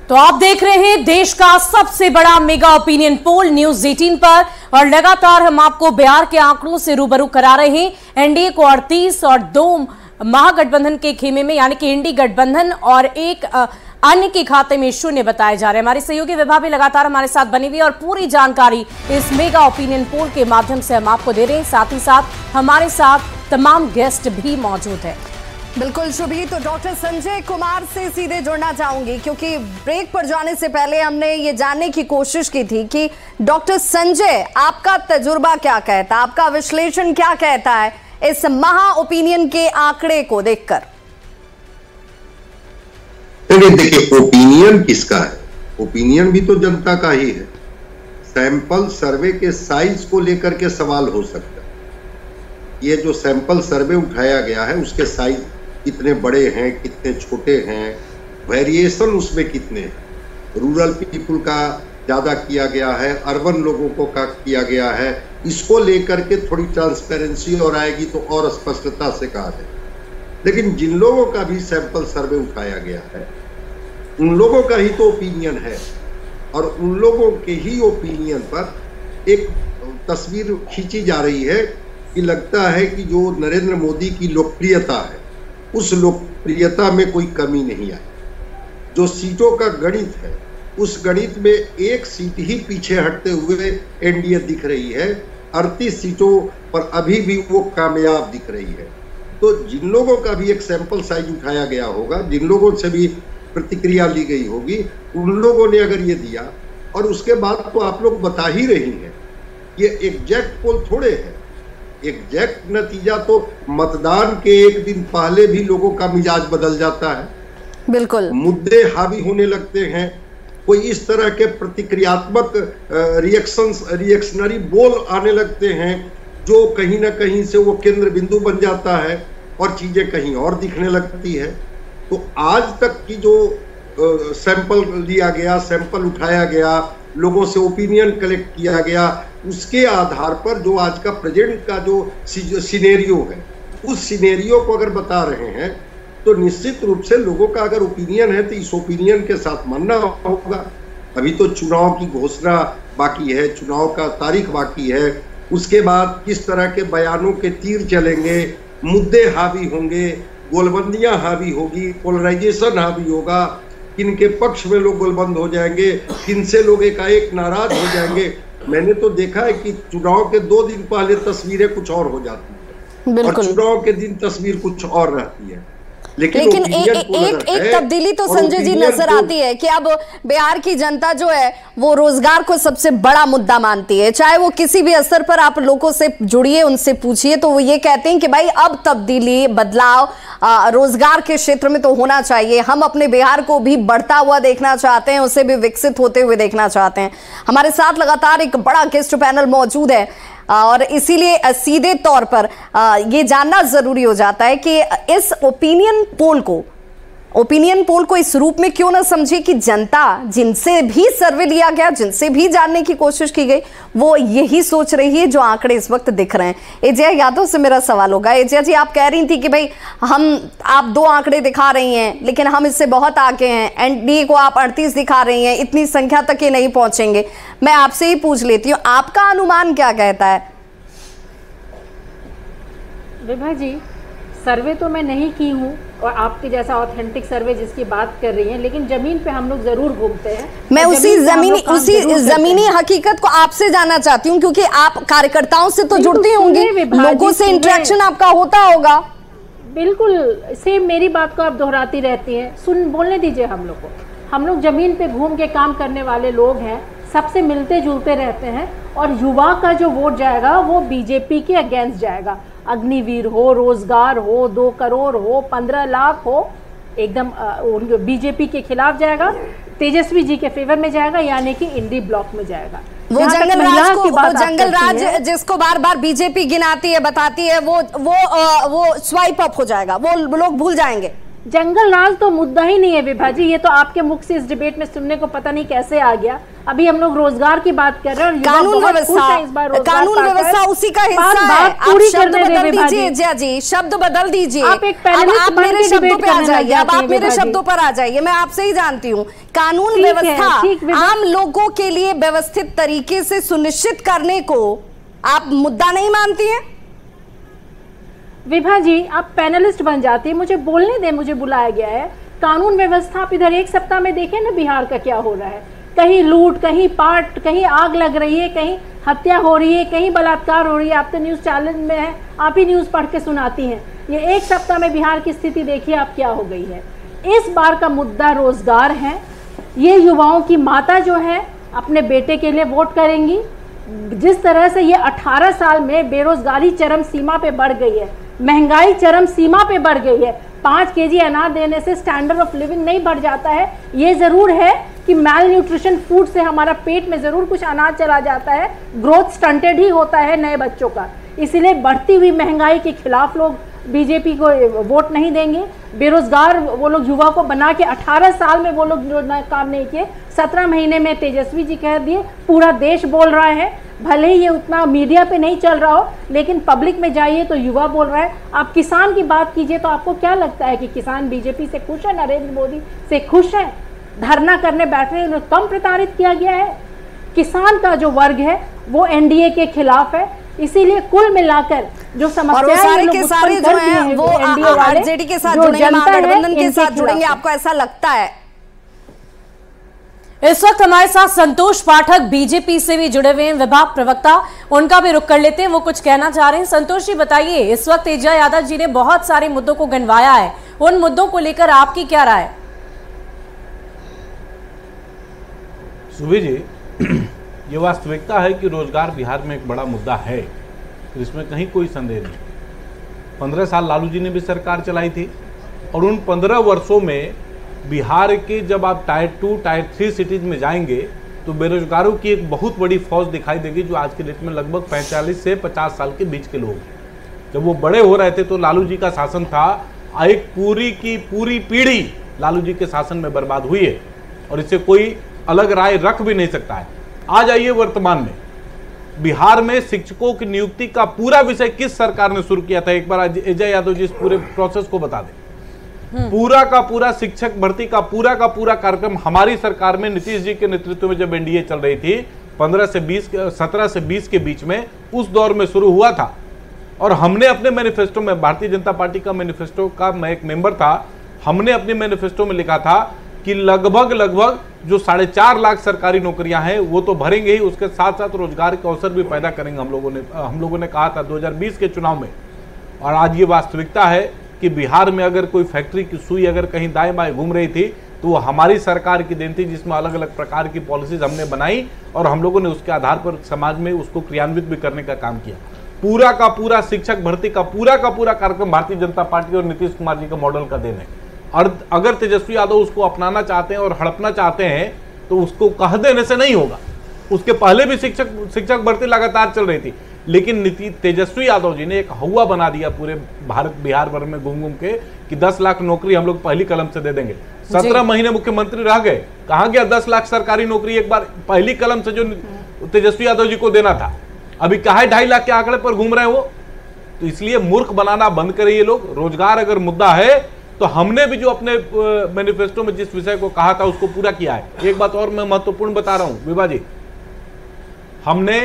तो आप देख रहे हैं देश का सबसे बड़ा मेगा ओपिनियन पोल न्यूज 18 पर और लगातार हम आपको बिहार के आंकड़ों से रूबरू करा रहे हैं। एनडीए को 38 और 2 महागठबंधन के खेमे में यानी कि इंडी गठबंधन और एक अन्य के खाते में 0 बताए जा रहे हैं। हमारे सहयोगी विभा भी लगातार हमारे साथ बनी हुई और पूरी जानकारी इस मेगा ओपिनियन पोल के माध्यम से हम आपको दे रहे हैं। साथ ही साथ हमारे साथ तमाम गेस्ट भी मौजूद है। बिल्कुल शुभी, तो डॉक्टर संजय कुमार से सीधे जुड़ना चाहूंगी क्योंकि ब्रेक पर जाने से पहले हमने ये जानने की कोशिश की थी कि डॉक्टर संजय, आपका तजुर्बा क्या कहता है, आपका विश्लेषण क्या कहता है इस महा ओपिनियन के आंकड़े को देखकर? देखिए, ओपिनियन किसका है? ओपिनियन भी तो जनता का ही है। सैंपल सर्वे के साइज को लेकर के सवाल हो सकता है। ये जो सैंपल सर्वे उठाया गया है उसके साइज कितने बड़े हैं, कितने छोटे हैं, वेरिएशन उसमें कितने हैं, रूरल पीपुल का ज्यादा किया गया है, अर्बन लोगों को का किया गया है, इसको लेकर के थोड़ी ट्रांसपेरेंसी और आएगी तो और स्पष्टता से कहा जाए। लेकिन जिन लोगों का भी सैंपल सर्वे उठाया गया है उन लोगों का ही तो ओपिनियन है और उन लोगों के ही ओपिनियन पर एक तस्वीर खींची जा रही है कि लगता है कि जो नरेंद्र मोदी की लोकप्रियता है उस लोकप्रियता में कोई कमी नहीं आई। जो सीटों का गणित है उस गणित में एक सीट ही पीछे हटते हुए एनडीए दिख रही है। 38 सीटों पर अभी भी वो कामयाब दिख रही है। तो जिन लोगों का भी एक सैंपल साइज उठाया गया होगा, जिन लोगों से भी प्रतिक्रिया ली गई होगी, उन लोगों ने अगर ये दिया और उसके बाद तो आप लोग बता ही रही हैं, ये एग्जैक्ट पोल थोड़े है। एग्जैक्ट नतीजा तो मतदान के एक दिन पहले भी लोगों का मिजाज बदल जाता है। बिल्कुल, मुद्दे हावी होने लगते हैं, कोई इस तरह के प्रतिक्रियात्मक रिएक्शनरी बोल आने लगते हैं जो कहीं ना कहीं से वो केंद्र बिंदु बन जाता है और चीजें कहीं और दिखने लगती है। तो आज तक की जो सैंपल लिया गया, सैंपल उठाया गया, लोगों से ओपिनियन कलेक्ट किया गया, उसके आधार पर जो आज का प्रेजेंट का जो सिनेरियो है उस सिनेरियो को अगर बता रहे हैं तो निश्चित रूप से लोगों का अगर ओपिनियन है तो इस ओपिनियन के साथ मानना होगा। अभी तो चुनाव की घोषणा बाकी है, चुनाव का तारीख बाकी है, उसके बाद किस तरह के बयानों के तीर चलेंगे, मुद्दे हावी होंगे, गोलबंदियां हावी होगी, पोलराइजेशन हावी होगा, किन के पक्ष में लोग गोलबंद हो जाएंगे, किन से लोग एकाएक नाराज हो जाएंगे। मैंने तो देखा है कि चुनाव के 2 दिन पहले तस्वीरें कुछ और हो जाती है और चुनाव के दिन तस्वीर कुछ और रहती है। लेकिन एक तब्दीली तो संजय जी नजर आती है कि अब बिहार की जनता जो है वो रोजगार को सबसे बड़ा मुद्दा मानती है। चाहे वो किसी भी स्तर पर आप लोगों से जुड़िए, उनसे पूछिए, तो वो ये कहते हैं कि भाई अब तब्दीली, बदलाव रोजगार के क्षेत्र में तो होना चाहिए। हम अपने बिहार को भी बढ़ता हुआ देखना चाहते हैं, उसे भी विकसित होते हुए देखना चाहते हैं। हमारे साथ लगातार एक बड़ा गेस्ट पैनल मौजूद है और इसीलिए सीधे तौर पर ये जानना जरूरी हो जाता है कि इस ओपिनियन पोल को इस रूप में क्यों ना समझे कि जनता जिनसे भी सर्वे लिया गया, जिनसे भी जानने की कोशिश की गई, वो यही सोच रही है जो आंकड़े इस वक्त दिख रहे हैं। एजया यादव से मेरा सवाल होगा। एजया जी, आप कह रही थी कि भाई आप 2 आंकड़े दिखा रही हैं लेकिन हम इससे बहुत आगे हैं। एनडीए को आप 38 दिखा रही हैं, इतनी संख्या तक ये नहीं पहुंचेंगे। मैं आपसे ही पूछ लेती हूँ, आपका अनुमान क्या कहता है? विभा जी, सर्वे तो मैं नहीं की हूँ और आपके जैसा ऑथेंटिक सर्वे जिसकी बात कर रही हैं, लेकिन जमीन पे हम लोग जरूर घूमते हैं। मैं उसी जमीनी हकीकत को आपसे जानना चाहती हूँ क्योंकि आप कार्यकर्ताओं से तो जुड़ती होंगी, लोगों से इंटरेक्शन आपका होता होगा। बिल्कुल सेम मेरी बात को आप दोहराती रहती हैं। बोलने दीजिए हम लोग को। हम लोग जमीन पे घूम के काम करने वाले लोग हैं, सबसे मिलते जुलते रहते हैं और युवा का जो वोट जाएगा वो बीजेपी के अगेंस्ट जाएगा। अग्निवीर हो, रोजगार हो, 2 करोड़ हो, 15 लाख हो, एकदम बीजेपी के खिलाफ जाएगा, तेजस्वी जी के फेवर में जाएगा, यानी कि इंडी ब्लॉक में जाएगा। वो जंगल राज जिसको बार बार बीजेपी गिनाती है, बताती है, वो स्वाइप अप हो जाएगा, वो लोग भूल जाएंगे। जंगल राज तो मुद्दा ही नहीं है विभा जी, ये तो आपके मुख से इस डिबेट में सुनने को पता नहीं कैसे आ गया। अभी हम लोग रोजगार की बात कर रहे हैं और कानून व्यवस्था उसी का हिस्सा है। आप शब्द बदल दीजिए जया जी, शब्द बदल दीजिए। आप मेरे शब्दों पे आ जाइए, अब आप मेरे शब्दों पर आ जाइए। मैं आपसे ही जानती हूँ कानून व्यवस्था आम लोगों के लिए व्यवस्थित तरीके से सुनिश्चित करने को आप मुद्दा नहीं मानती हैं? विभा जी आप पैनलिस्ट बन जाती है, मुझे बोलने दें, मुझे बुलाया गया है। कानून व्यवस्था आप इधर एक सप्ताह में देखें ना बिहार का क्या हो रहा है, कहीं लूट, कहीं पाट, कहीं आग लग रही है, कहीं हत्या हो रही है, कहीं बलात्कार हो रही है। आप तो न्यूज़ चैनल में है, आप ही न्यूज़ पढ़ के सुनाती हैं। ये एक सप्ताह में बिहार की स्थिति देखिए आप क्या हो गई है। इस बार का मुद्दा रोजगार है। ये युवाओं की माता जो है अपने बेटे के लिए वोट करेंगी। जिस तरह से ये 18 साल में बेरोजगारी चरम सीमा पे बढ़ गई है, महंगाई चरम सीमा पे बढ़ गई है। 5 केजी अनाज देने से स्टैंडर्ड ऑफ लिविंग नहीं बढ़ जाता है। ये ज़रूर है कि मैल न्यूट्रिशन फूड से हमारा पेट में ज़रूर कुछ अनाज चला जाता है, ग्रोथ स्टंटेड ही होता है नए बच्चों का। इसीलिए बढ़ती हुई महंगाई के खिलाफ लोग बीजेपी को वोट नहीं देंगे। बेरोजगार वो लोग युवा को बना के 18 साल में वो लोग जो काम नहीं किए, 17 महीने में तेजस्वी जी कह दिए। पूरा देश बोल रहा है, भले ही ये उतना मीडिया पे नहीं चल रहा हो, लेकिन पब्लिक में जाइए तो युवा बोल रहा है। आप किसान की बात कीजिए तो आपको क्या लगता है कि किसान बीजेपी से खुश है, नरेंद्र मोदी से खुश है? धरना करने बैठ रहे हैं, उन्हें कम प्रताड़ित किया गया है। किसान का जो वर्ग है वो एनडीए के खिलाफ है। इसीलिए कुल मिलाकर जो समस्याएं सारे के सारे जो हैं वो आरजेडी के साथ जुड़ेंगे, महागठबंधन के साथ जुड़ेंगे, आपको ऐसा लगता है? इस वक्त हमारे साथ संतोष पाठक बीजेपी से भी जुड़े हुए हैं, विभाग प्रवक्ता, उनका भी रुख कर लेते हैं, वो कुछ कहना चाह रहे हैं। संतोष जी बताइए, इस वक्त तेजा यादव जी ने बहुत सारे मुद्दों को गिनवाया है, उन मुद्दों को लेकर आपकी क्या राय है? सुबह जी, ये वास्तविकता है कि रोजगार बिहार में एक बड़ा मुद्दा है, इसमें कहीं कोई संदेह नहीं। 15 साल लालू जी ने भी सरकार चलाई थी और उन 15 वर्षों में बिहार के जब आप टायर 2, टायर 3 सिटीज में जाएंगे तो बेरोजगारों की एक बहुत बड़ी फौज दिखाई देगी, जो आज के डेट में लगभग 45 से 50 साल के बीच के लोग। जब वो बड़े हो रहे थे तो लालू जी का शासन था, एक पूरी की पूरी पीढ़ी लालू जी के शासन में बर्बाद हुई है और इससे कोई अलग राय रख भी नहीं सकता है। आ जाइए वर्तमान में, बिहार में शिक्षकों की नियुक्ति का पूरा विषय किस सरकार ने शुरू किया था? एक बार अजय यादव जी इस पूरे प्रोसेस को बता दें। पूरा का पूरा शिक्षक भर्ती का पूरा कार्यक्रम हमारी सरकार में नीतीश जी के नेतृत्व में जब एनडीए चल रही थी 17 से 20 के बीच में, उस दौर में शुरू हुआ था। और हमने अपने मैनिफेस्टो में, भारतीय जनता पार्टी का मैनिफेस्टो का मैं एक मेंबर था, हमने अपने मैनिफेस्टो में लिखा था कि लगभग जो 4.5 लाख सरकारी नौकरियां हैं वो तो भरेंगे ही, उसके साथ साथ रोजगार के अवसर भी पैदा करेंगे। हम लोगों ने कहा था 2020 के चुनाव में। और आज ये वास्तविकता है कि बिहार में अगर कोई फैक्ट्री की सुई अगर कहीं दाएं बाएं घूम रही थी तो वो हमारी सरकार की देन थी, जिसमें अलग अलग प्रकार की पॉलिसीज हमने बनाई और हम लोगों ने उसके आधार पर समाज में उसको क्रियान्वित भी करने का काम किया। पूरा का पूरा शिक्षक भर्ती का पूरा कार्यक्रम भारतीय जनता पार्टी और नीतीश कुमार जी का मॉडल का देन है। और अगर तेजस्वी यादव उसको अपनाना चाहते हैं और हड़पना चाहते हैं तो उसको कह देने से नहीं होगा। उसके पहले भी शिक्षक भर्ती लगातार चल रही थी, लेकिन तेजस्वी यादव जी ने एक हवा बना दिया पूरे बिहार भर में घूम के कि 10 लाख नौकरी हम लोग पहली कलम से दे देंगे। 17 महीने मुख्यमंत्री रह गए, कहां गया 10 लाख सरकारी नौकरी एक बार पहली कलम से जो तेजस्वी यादव जी को देना था? अभी कहा 2.5 लाख के आंकड़े पर घूम रहे हैं वो। तो इसलिए मूर्ख बनाना बंद करें ये लोग। रोजगार अगर मुद्दा है तो हमने भी जो अपने मैनिफेस्टो में जिस विषय को कहा था उसको पूरा किया है। एक बात और मैं महत्वपूर्ण बता रहा हूं विभा जी, हमने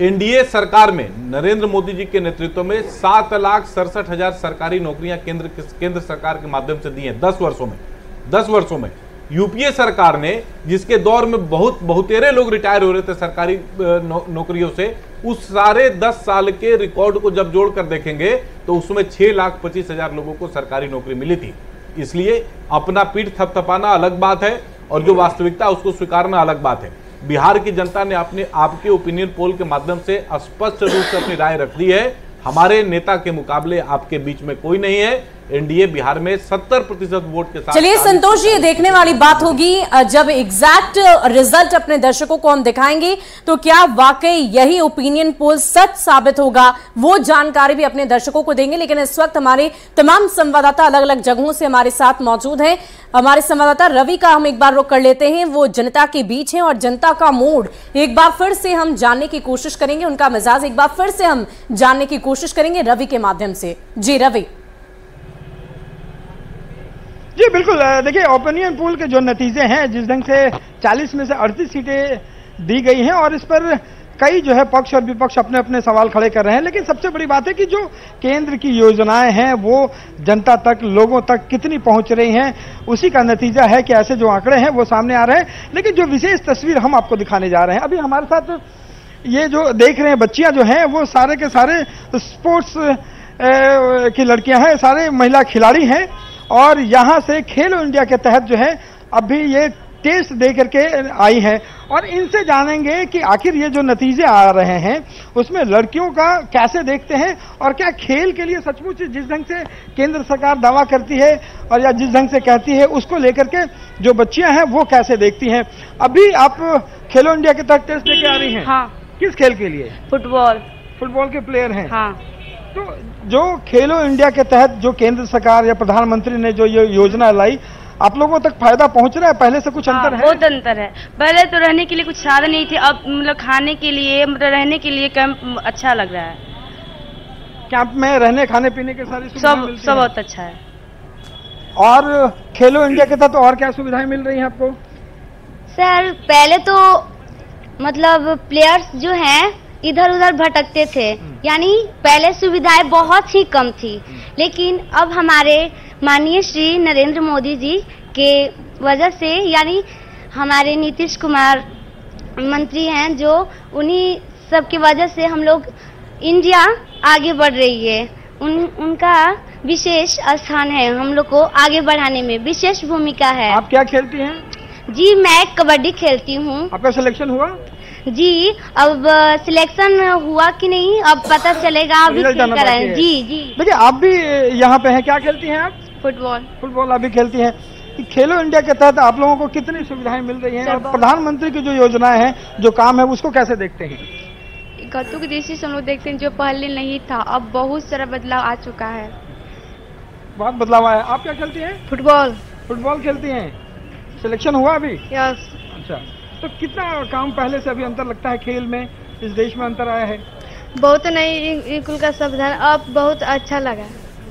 एनडीए सरकार में नरेंद्र मोदी जी के नेतृत्व में 7,67,000 सरकारी नौकरियां केंद्र सरकार के माध्यम से दी हैं 10 वर्षों में। यूपीए सरकार ने, जिसके दौर में बहुतेरे लोग रिटायर हो रहे थे सरकारी नौकरियों से, उस सारे 10 साल के रिकॉर्ड को जब जोड़कर देखेंगे तो उसमें 6,25,000 लोगों को सरकारी नौकरी मिली थी। इसलिए अपना पीठ थपथपाना अलग बात है और जो वास्तविकता उसको स्वीकारना अलग बात है। बिहार की जनता ने आपके ओपिनियन पोल के माध्यम से स्पष्ट रूप से अपनी राय रख दी है। हमारे नेता के मुकाबले आपके बीच में कोई नहीं है। एनडीए बिहार में 70% वोट के साथ। चलिए संतोष जी, ये देखने वाली बात होगी जब एग्जैक्ट रिजल्ट अपने दर्शकों को हम दिखाएंगे तो क्या वाकई यही ओपिनियन पोल सच साबित होगा, वो जानकारी भी अपने दर्शकों को देंगे। लेकिन इस वक्त हमारे तमाम संवाददाता अलग अलग जगहों से हमारे साथ मौजूद हैं। हमारे संवाददाता रवि का हम एक बार रुख कर लेते हैं, वो जनता के बीच हैं और जनता का मूड एक बार फिर से हम जानने की कोशिश करेंगे, उनका मिजाज एक बार फिर से हम जानने की कोशिश करेंगे रवि के माध्यम से। जी रवि। जी बिल्कुल, देखिए ओपिनियन पोल के जो नतीजे हैं, जिस ढंग से 40 में से 38 सीटें दी गई हैं और इस पर कई जो है पक्ष और विपक्ष अपने अपने सवाल खड़े कर रहे हैं, लेकिन सबसे बड़ी बात है कि जो केंद्र की योजनाएं हैं वो जनता तक, लोगों तक कितनी पहुंच रही हैं, उसी का नतीजा है कि ऐसे जो आंकड़े हैं वो सामने आ रहे हैं। लेकिन जो विशेष तस्वीर हम आपको दिखाने जा रहे हैं, अभी हमारे साथ ये जो देख रहे हैं बच्चियां जो हैं वो सारे के सारे स्पोर्ट्स की लड़कियां हैं, सारे महिला खिलाड़ी हैं और यहाँ से खेलो इंडिया के तहत जो है अभी ये टेस्ट दे करके आई है और इनसे जानेंगे कि आखिर ये जो नतीजे आ रहे हैं उसमें लड़कियों का कैसे देखते हैं और क्या खेल के लिए सचमुच जिस ढंग से केंद्र सरकार दावा करती है और या जिस ढंग से कहती है उसको लेकर के जो बच्चियां हैं वो कैसे देखती हैं। अभी आप खेलो इंडिया के तहत टेस्ट देके आ रही हैं। हाँ। किस खेल के लिए? फुटबॉल के प्लेयर हैं। हाँ। तो जो खेलो इंडिया के तहत जो केंद्र सरकार या प्रधानमंत्री ने जो ये योजना लाई, आप लोगों तक फायदा पहुंच रहा है? पहले से कुछ अंतर है? बहुत अंतर है। पहले तो रहने के लिए कुछ साधन नहीं थे, अब मतलब खाने के लिए, मतलब रहने के लिए कैंप अच्छा लग रहा है। कैंप में रहने खाने पीने के सारी सब बहुत अच्छा है। और खेलो इंडिया के तहत और क्या सुविधाएं मिल रही हैं आपको? सर पहले तो मतलब प्लेयर्स जो हैं इधर उधर भटकते थे, यानी पहले सुविधाएं बहुत ही कम थी, लेकिन अब हमारे माननीय श्री नरेंद्र मोदी जी के वजह से, यानी हमारे नीतीश कुमार मंत्री हैं जो, उन्हीं सब की वजह से हम लोग इंडिया आगे बढ़ रही है। उनका विशेष स्थान है, हम लोग को आगे बढ़ाने में विशेष भूमिका है। आप क्या खेलती हैं? जी मैं कबड्डी खेलती हूँ। आपका सिलेक्शन हुआ? जी अब सिलेक्शन हुआ कि नहीं अब पता चलेगा, अभी खेल कर आए। जी जी। देखिए आप भी यहाँ पे हैं, क्या खेलती हैं आप? फुटबॉल आप भी खेलती हैं। खेलो इंडिया के तहत आप लोगों को कितनी सुविधाएं मिल रही हैं और प्रधानमंत्री की जो योजनाएं हैं, जो काम है, उसको कैसे देखते हैं? गतु की दृष्टि से हम लोग देखते हैं जो पहले नहीं था, अब बहुत सारा बदलाव आ चुका है। बहुत बदलाव आया। आप क्या खेलती हैं? फुटबॉल खेलती हैं। सिलेक्शन हुआ अभी? यस। अच्छा, तो कितना काम पहले से अभी अंतर लगता है खेल में, इस देश में अंतर आया है? बहुत नहीं, कुल का संविधान अब बहुत अच्छा लगा।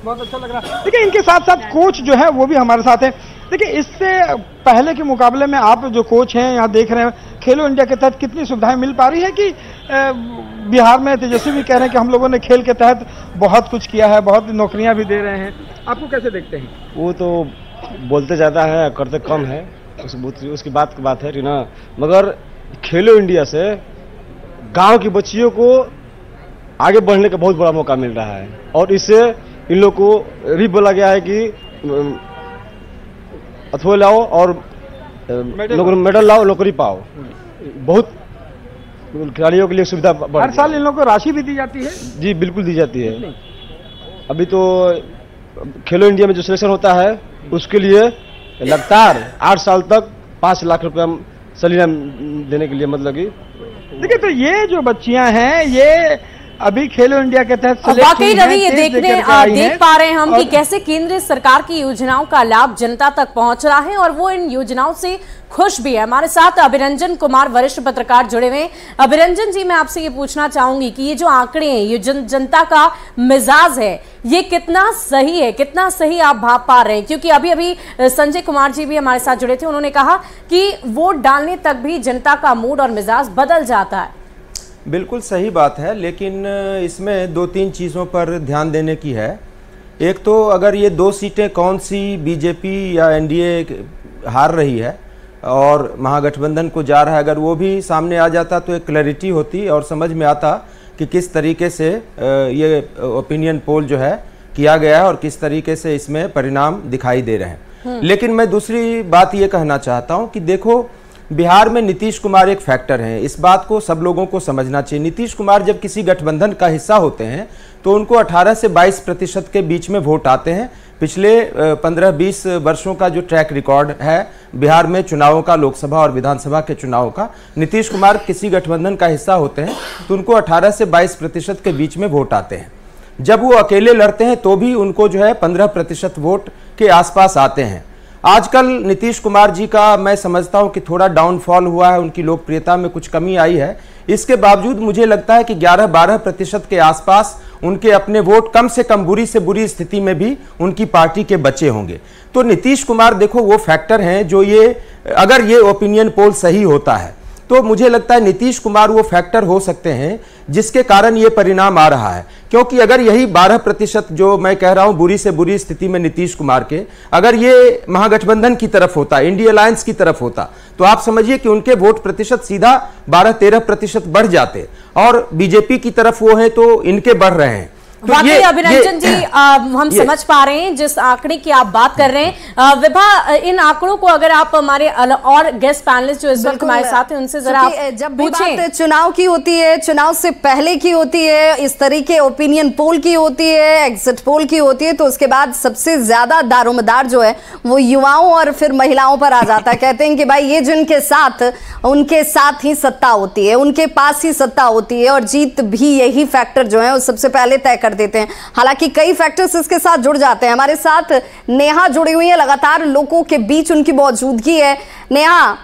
बहुत अच्छा लग रहा है। देखिए इनके साथ साथ कोच जो है वो भी हमारे साथ है। देखिए इससे पहले के मुकाबले में आप जो कोच हैं यहाँ देख रहे हैं, खेलो इंडिया के तहत कितनी सुविधाएं मिल पा रही है कि बिहार में तेजस्वी भी कह रहे हैं कि हम लोगों ने खेल के तहत बहुत कुछ किया है, बहुत नौकरियां भी दे रहे हैं। आपको कैसे देखते हैं? वो तो बोलते ज़्यादा है, करते कम है, उसकी बात है ना। मगर खेलो इंडिया से गांव की बच्चियों को आगे बढ़ने का बहुत बड़ा मौका मिल रहा है और इससे इन लोग को भी बोला गया है कि अथवा लाओ और मेडल लाओ, नौकरी पाओ। बहुत खिलाड़ियों के लिए सुविधा हर साल इन लोगों को राशि भी दी जाती है? जी बिल्कुल दी जाती है। अभी तो खेलो इंडिया में जो सिलेक्शन होता है उसके लिए लगातार 8 साल तक 5 लाख रुपया सलीना देने के लिए, मतलब कि देखिए तो ये जो बच्चियां हैं ये अभी खेलो इंडिया के तहत वाकई रवि ये देख पा रहे हैं हम कि कैसे केंद्र सरकार की योजनाओं का लाभ जनता तक पहुंच रहा है और वो इन योजनाओं से खुश भी है। हमारे साथ अभिरंजन कुमार वरिष्ठ पत्रकार जुड़े हुए हैं। अभिरंजन जी, मैं आपसे ये पूछना चाहूंगी कि ये जो आंकड़े हैं, ये जनता का मिजाज है, ये कितना सही है, कितना सही आप भाप पा रहे हैं? क्योंकि अभी अभी संजय कुमार जी भी हमारे साथ जुड़े थे, उन्होंने कहा कि वोट डालने तक भी जनता का मूड और मिजाज बदल जाता है। बिल्कुल सही बात है, लेकिन इसमें 2-3 चीज़ों पर ध्यान देने की है। एक तो अगर ये 2 सीटें कौन सी बीजेपी या एनडीए हार रही है और महागठबंधन को जा रहा है, अगर वो भी सामने आ जाता तो एक क्लैरिटी होती और समझ में आता कि किस तरीके से ये ओपिनियन पोल जो है किया गया है और किस तरीके से इसमें परिणाम दिखाई दे रहे हैं। लेकिन मैं दूसरी बात ये कहना चाहता हूँ कि देखो, बिहार में नीतीश कुमार एक फैक्टर हैं, इस बात को सब लोगों को समझना चाहिए। नीतीश कुमार जब किसी गठबंधन का हिस्सा होते हैं तो उनको 18 से 22% के बीच में वोट आते हैं, पिछले 15-20 वर्षों का जो ट्रैक रिकॉर्ड है बिहार में चुनावों का, लोकसभा और विधानसभा के चुनावों का, नीतीश कुमार किसी गठबंधन का हिस्सा होते हैं तो उनको 18 से 22% के बीच में वोट आते हैं। जब वो अकेले लड़ते हैं तो भी उनको जो है 15% वोट के आसपास आते हैं। आजकल नीतीश कुमार जी का मैं समझता हूं कि थोड़ा डाउनफॉल हुआ है, उनकी लोकप्रियता में कुछ कमी आई है। इसके बावजूद मुझे लगता है कि 11-12% के आसपास उनके अपने वोट कम से कम बुरी से बुरी स्थिति में भी उनकी पार्टी के बचे होंगे। तो नीतीश कुमार देखो वो फैक्टर हैं जो अगर ये ओपिनियन पोल सही होता है तो मुझे लगता है नीतीश कुमार वो फैक्टर हो सकते हैं जिसके कारण ये परिणाम आ रहा है। क्योंकि अगर यही 12% जो मैं कह रहा हूं बुरी से बुरी स्थिति में नीतीश कुमार के, अगर ये महागठबंधन की तरफ होता, इंडिया अलायंस की तरफ होता, तो आप समझिए कि उनके वोट प्रतिशत सीधा 12-13% बढ़ जाते, और बीजेपी की तरफ वो है तो इनके बढ़ रहे हैं। तो वाकई अभिरंजन जी हम समझ पा रहे हैं जिस आंकड़े की आप बात कर रहे हैं। विभा, इन आंकड़ों को अगर आप हमारे और गेस्ट पैनलिस्ट जो इस वक्त हमारे साथ हैं उनसे जरा जब भी बात चुनाव की होती है, चुनाव से पहले की होती है, इस तरीके ओपिनियन पोल की होती है, एग्जिट पोल की होती है, तो उसके बाद सबसे ज्यादा दारोमदार जो है वो युवाओं और फिर महिलाओं पर आ जाता है। कहते हैं कि भाई ये जिनके साथ, उनके साथ ही सत्ता होती है, उनके पास ही सत्ता होती है, और जीत भी यही फैक्टर जो है वो सबसे पहले तय कर देते हैं। हालांकि कई फैक्टर्स इसके साथ जुड़ जाते हैं। हमारे साथ नेहा जुड़ी हुई है, लगातार लोगों के बीच उनकी मौजूदगी है। नेहा,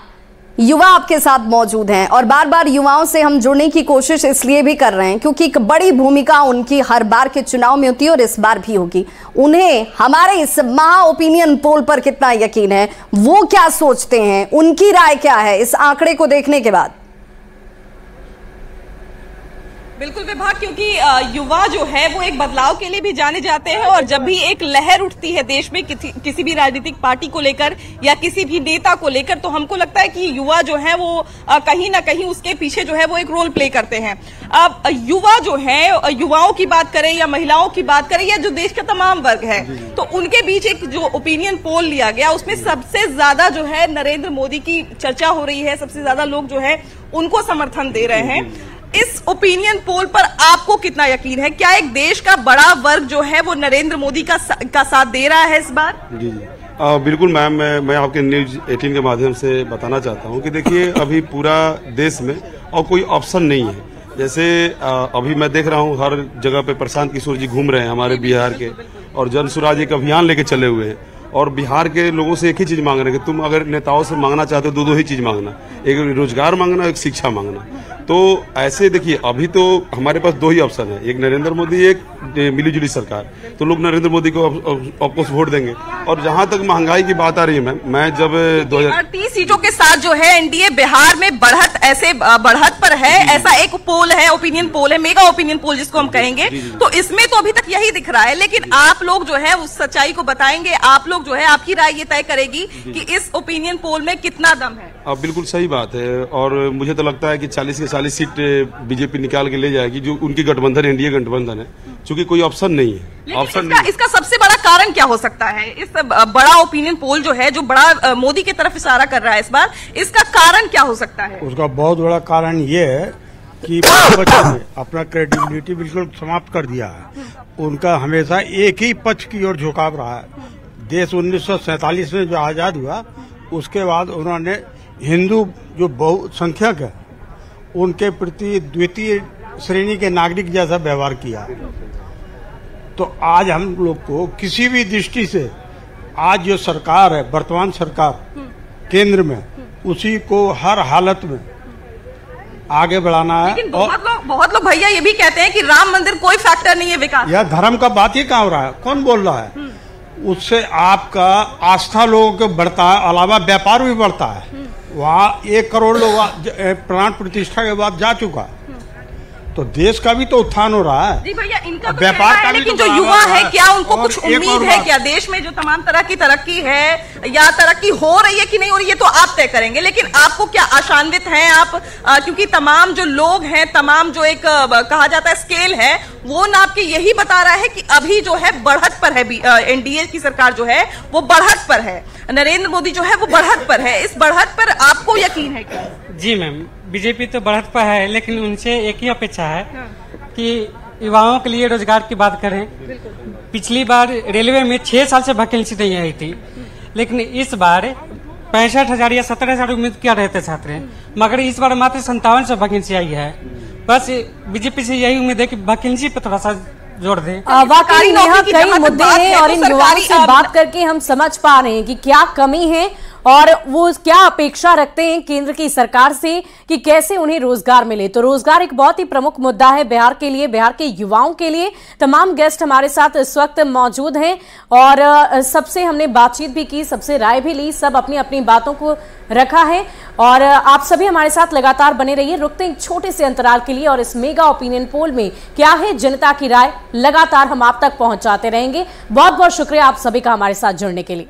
युवा आपके साथ मौजूद हैं और बार बार युवाओं से हम जुड़ने की कोशिश इसलिए भी कर रहे हैं क्योंकि एक बड़ी भूमिका उनकी हर बार के चुनाव में होती है और इस बार भी होगी। उन्हें हमारे इस महा ओपिनियन पोल पर कितना यकीन है, वो क्या सोचते हैं, उनकी राय क्या है इस आंकड़े को देखने के बाद? बिल्कुल विभाग, क्योंकि युवा जो है वो एक बदलाव के लिए भी जाने जाते हैं, और जब भी एक लहर उठती है देश में किसी भी राजनीतिक पार्टी को लेकर या किसी भी नेता को लेकर, तो हमको लगता है कि युवा जो है वो कहीं ना कहीं उसके पीछे जो है वो एक रोल प्ले करते हैं। अब युवा जो है, युवाओं की बात करें या महिलाओं की बात करें या जो देश का तमाम वर्ग है, तो उनके बीच एक जो ओपिनियन पोल लिया गया उसमें सबसे ज्यादा जो है नरेंद्र मोदी की चर्चा हो रही है, सबसे ज्यादा लोग जो है उनको समर्थन दे रहे हैं। इस ओपिनियन पोल पर आपको कितना यकीन है? क्या एक देश का बड़ा वर्ग जो है वो नरेंद्र मोदी का साथ दे रहा है इस बार? जी बिल्कुल मैम, मैं आपके न्यूज 18 के माध्यम से बताना चाहता हूं कि देखिए अभी पूरा देश में और कोई ऑप्शन नहीं है। जैसे अभी मैं देख रहा हूं हर जगह पे प्रशांत किशोर जी घूम रहे हैं हमारे बिहार के, और जन स्वराज एक अभियान लेके चले हुए हैं, और बिहार के लोगों से एक ही चीज मांग रहे हैं कि तुम अगर नेताओं से मांगना चाहते हो दो ही चीज मांगना, एक रोजगार मांगना, एक शिक्षा मांगना। तो ऐसे देखिए अभी तो हमारे पास दो ही ऑप्शन है, एक नरेंद्र मोदी, एक मिलीजुली सरकार। तो लोग नरेंद्र मोदी को ऑफकोर्स वोट देंगे। और जहां तक महंगाई की बात आ रही है मैं जब 30 सीटों के साथ जो है एनडीए बिहार में बढ़त पर है, ऐसा एक पोल है, ओपिनियन पोल है, मेगा ओपिनियन पोल जिसको हम कहेंगे। तो इसमें तो अभी तक यही दिख रहा है, लेकिन आप लोग जो है उस सच्चाई को बताएंगे, आप लोग जो है आपकी राय ये तय करेगी कि इस ओपिनियन पोल में कितना दम है। अब बिल्कुल सही बात है, और मुझे तो लगता है कि 40 के 40 सीट बीजेपी निकाल के ले जाएगी, जो उनकी गठबंधन एनडीए गठबंधन है, क्योंकि कोई ऑप्शन नहीं है। ऑप्शन इसका सबसे बड़ा कारण क्या हो सकता है? इस बड़ा ओपिनियन पोल जो है, जो बड़ा मोदी की तरफ इशारा कर रहा है इस बार, इसका कारण क्या हो सकता है? उसका बहुत बड़ा कारण ये है कि बच्चों ने अपना क्रेडिबिलिटी बिल्कुल समाप्त कर दिया है। उनका हमेशा एक ही पक्ष की ओर झुकाव रहा है। देश 1947 में जो आजाद हुआ उसके बाद उन्होंने हिंदू जो बहुसंख्यक है उनके प्रति द्वितीय श्रेणी के नागरिक जैसा व्यवहार किया। तो आज हम लोग को किसी भी दृष्टि से आज जो सरकार है, वर्तमान सरकार केंद्र में, उसी को हर हालत में आगे बढ़ाना है। लेकिन बहुत लोग भैया ये भी कहते हैं कि राम मंदिर कोई फैक्टर नहीं है विकास। यह धर्म का बात ही कहाँ हो रहा है? कौन बोल रहा है? उससे आपका आस्था लोगों को बढ़ता है, अलावा व्यापार भी बढ़ता है। वहाँ 1 करोड़ लोग प्राण प्रतिष्ठा के बाद जा चुका, तो देश का भी तो उत्थान हो रहा है। जी भैया, इनका तो व्यापार का भी, लेकिन जो युवा है, क्या उनको कुछ उम्मीद है क्या देश में जो तमाम तरह की तरक्की है या तरक्की हो रही है कि नहीं हो रही है, तो आप तय करेंगे। लेकिन आपको क्या आशान्वित हैं आप? क्योंकि तमाम जो लोग हैं, तमाम जो एक कहा जाता है स्केल है, वो नाप के यही बता रहा है कि अभी जो है बढ़त पर है, एनडीए की सरकार जो है वो बढ़त पर है, नरेंद्र मोदी जो है वो बढ़त पर है। इस बढ़त पर आपको यकीन है क्या? जी मैम, बीजेपी तो बढ़त पर है, लेकिन उनसे एक ही अपेक्षा है कि युवाओं के लिए रोजगार की बात करें। पिछली बार रेलवे में 6 साल से वैकेंसी नहीं आई थी, लेकिन इस बार 65,000 या 70,000 उम्मीद क्या रहते छात्र हैं, मगर इस बार मात्र 5700 वैकेंसी आई है। बस बीजेपी से यही उम्मीद है कि वैकेंसी पे थोड़ा सा जोड़ दें। वाकई में यहाँ कई मुद्दे हैं और इन युवाओं से बात करके हम समझ पा रहे हैं कि क्या कमी है और वो क्या अपेक्षा रखते हैं केंद्र की सरकार से कि कैसे उन्हें रोजगार मिले। तो रोजगार एक बहुत ही प्रमुख मुद्दा है बिहार के लिए, बिहार के युवाओं के लिए। तमाम गेस्ट हमारे साथ इस वक्त मौजूद हैं और सबसे हमने बातचीत भी की, सबसे राय भी ली, सब अपनी अपनी बातों को रखा है और आप सभी हमारे साथ लगातार बने रहिए। रुकते हैं एक छोटे से अंतराल के लिए और इस मेगा ओपिनियन पोल में क्या है जनता की राय लगातार हम आप तक पहुंचाते रहेंगे। बहुत बहुत शुक्रिया आप सभी का हमारे साथ जुड़ने के लिए।